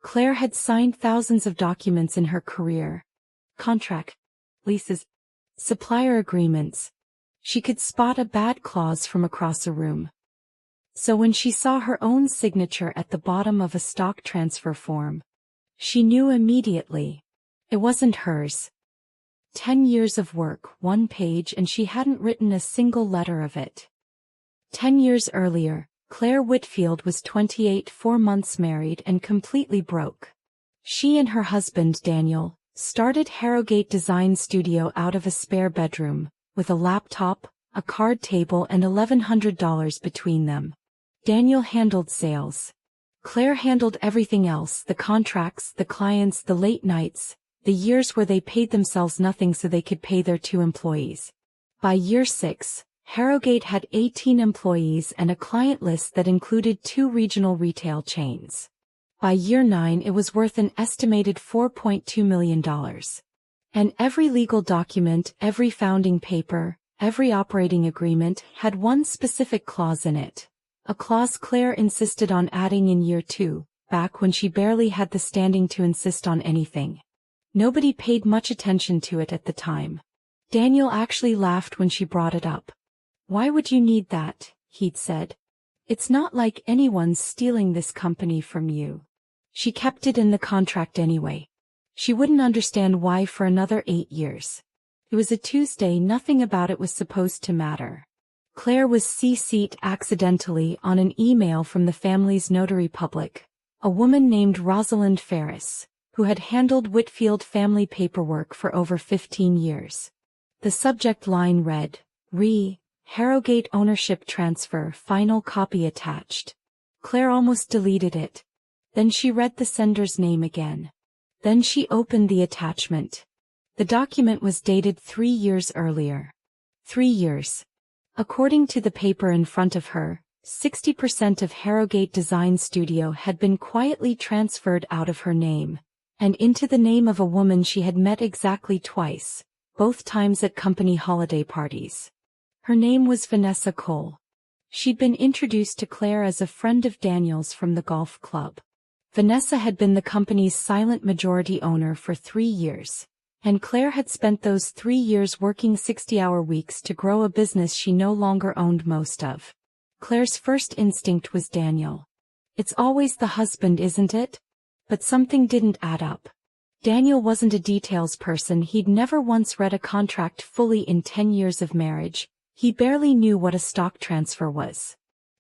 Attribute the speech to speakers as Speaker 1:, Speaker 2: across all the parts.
Speaker 1: Claire had signed thousands of documents in her career. Contract, leases, supplier agreements. She could spot a bad clause from across a room. So when she saw her own signature at the bottom of a stock transfer form, she knew immediately. It wasn't hers. 10 years of work, one page, and she hadn't written a single letter of it. 10 years earlier, Claire Whitfield was 28, 4 months married and completely broke. She and her husband Daniel started Harrogate Design Studio out of a spare bedroom, with a laptop, a card table and $1,100 between them. Daniel handled sales. Claire handled everything else: the contracts, the clients, the late nights, the years where they paid themselves nothing so they could pay their 2 employees. By year 6, Harrogate had 18 employees and a client list that included 2 regional retail chains. By year 9 it was worth an estimated $4.2 million. And every legal document, every founding paper, every operating agreement had one specific clause in it. A clause Claire insisted on adding in year 2, back when she barely had the standing to insist on anything. Nobody paid much attention to it at the time. Daniel actually laughed when she brought it up. "Why would you need that?" he'd said. "It's not like anyone's stealing this company from you." She kept it in the contract anyway. She wouldn't understand why for another 8 years. It was a Tuesday, nothing about it was supposed to matter. Claire was CC'd accidentally on an email from the family's notary public, a woman named Rosalind Ferris, who had handled Whitfield family paperwork for over 15 years. The subject line read, Harrogate ownership transfer, final copy attached. Claire almost deleted it. Then she read the sender's name again. Then she opened the attachment. The document was dated 3 years earlier. 3 years. According to the paper in front of her, 60% of Harrogate Design Studio had been quietly transferred out of her name, and into the name of a woman she had met exactly twice, both times at company holiday parties. Her name was Vanessa Cole. She'd been introduced to Claire as a friend of Daniel's from the golf club. Vanessa had been the company's silent majority owner for 3 years, and Claire had spent those 3 years working 60-hour weeks to grow a business she no longer owned most of. Claire's first instinct was Daniel. It's always the husband, isn't it? But something didn't add up. Daniel wasn't a details person. He'd never once read a contract fully in 10 years of marriage. He barely knew what a stock transfer was.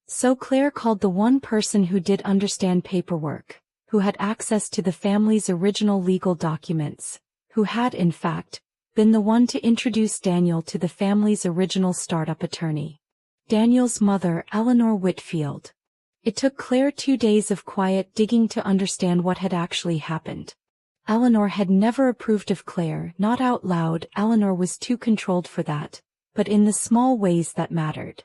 Speaker 1: So Claire called the one person who did understand paperwork, who had access to the family's original legal documents, who had, in fact, been the one to introduce Daniel to the family's original startup attorney. Daniel's mother, Eleanor Whitfield. It took Claire 2 days of quiet digging to understand what had actually happened. Eleanor had never approved of Claire, not out loud. Eleanor was too controlled for that, but in the small ways that mattered.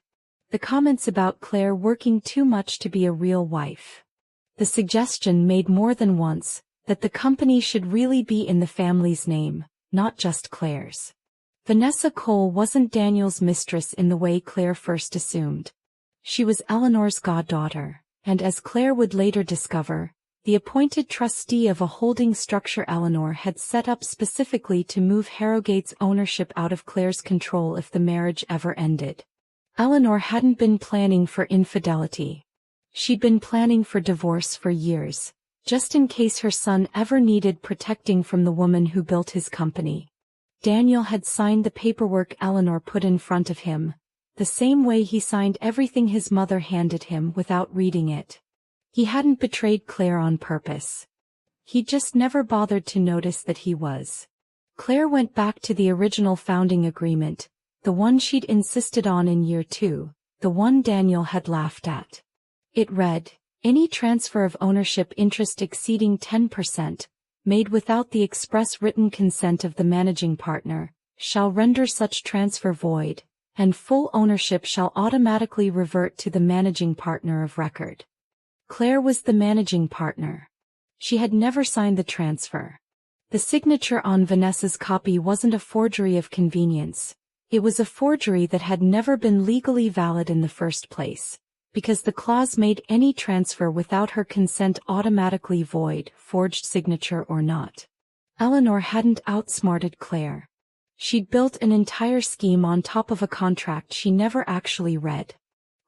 Speaker 1: The comments about Claire working too much to be a real wife. The suggestion made more than once that the company should really be in the family's name, not just Claire's. Vanessa Cole wasn't Daniel's mistress in the way Claire first assumed. She was Eleanor's goddaughter, and as Claire would later discover, the appointed trustee of a holding structure Eleanor had set up specifically to move Harrogate's ownership out of Claire's control if the marriage ever ended. Eleanor hadn't been planning for infidelity. She'd been planning for divorce for years, just in case her son ever needed protecting from the woman who built his company. Daniel had signed the paperwork Eleanor put in front of him, the same way he signed everything his mother handed him without reading it. He hadn't betrayed Claire on purpose. He just never bothered to notice that he was. Claire went back to the original founding agreement, the one she'd insisted on in year 2, the one Daniel had laughed at. It read, "Any transfer of ownership interest exceeding 10%, made without the express written consent of the managing partner, shall render such transfer void, and full ownership shall automatically revert to the managing partner of record." Claire was the managing partner. She had never signed the transfer. The signature on Vanessa's copy wasn't a forgery of convenience. It was a forgery that had never been legally valid in the first place, Because the clause made any transfer without her consent automatically void, forged signature or not. Eleanor hadn't outsmarted Claire. She'd built an entire scheme on top of a contract she never actually read.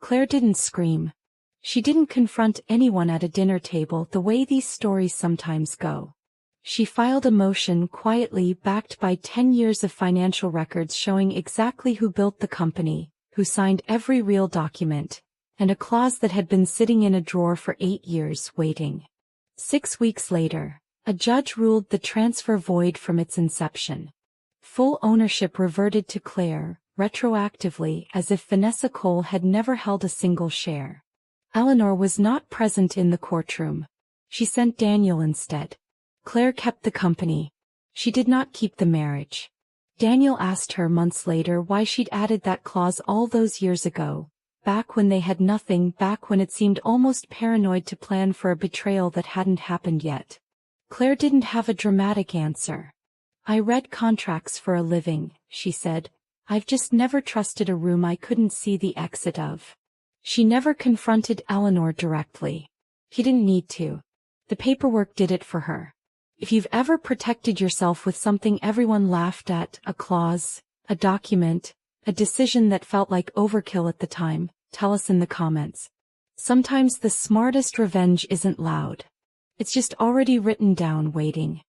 Speaker 1: Claire didn't scream. She didn't confront anyone at a dinner table the way these stories sometimes go. She filed a motion quietly backed by 10 years of financial records showing exactly who built the company, who signed every real document, and a clause that had been sitting in a drawer for 8 years waiting. 6 weeks later, a judge ruled the transfer void from its inception. Full ownership reverted to Claire, retroactively as if Vanessa Cole had never held a single share. Eleanor was not present in the courtroom. She sent Daniel instead. Claire kept the company. She did not keep the marriage. Daniel asked her months later why she'd added that clause all those years ago, back when they had nothing, back when it seemed almost paranoid to plan for a betrayal that hadn't happened yet. Claire didn't have a dramatic answer. I read contracts for a living, she said. I've just never trusted a room I couldn't see the exit of. She never confronted Eleanor directly. He didn't need to. The paperwork did it for her. If you've ever protected yourself with something everyone laughed at, a clause, a document, a decision that felt like overkill at the time, tell us in the comments. Sometimes the smartest revenge isn't loud. It's just already written down waiting.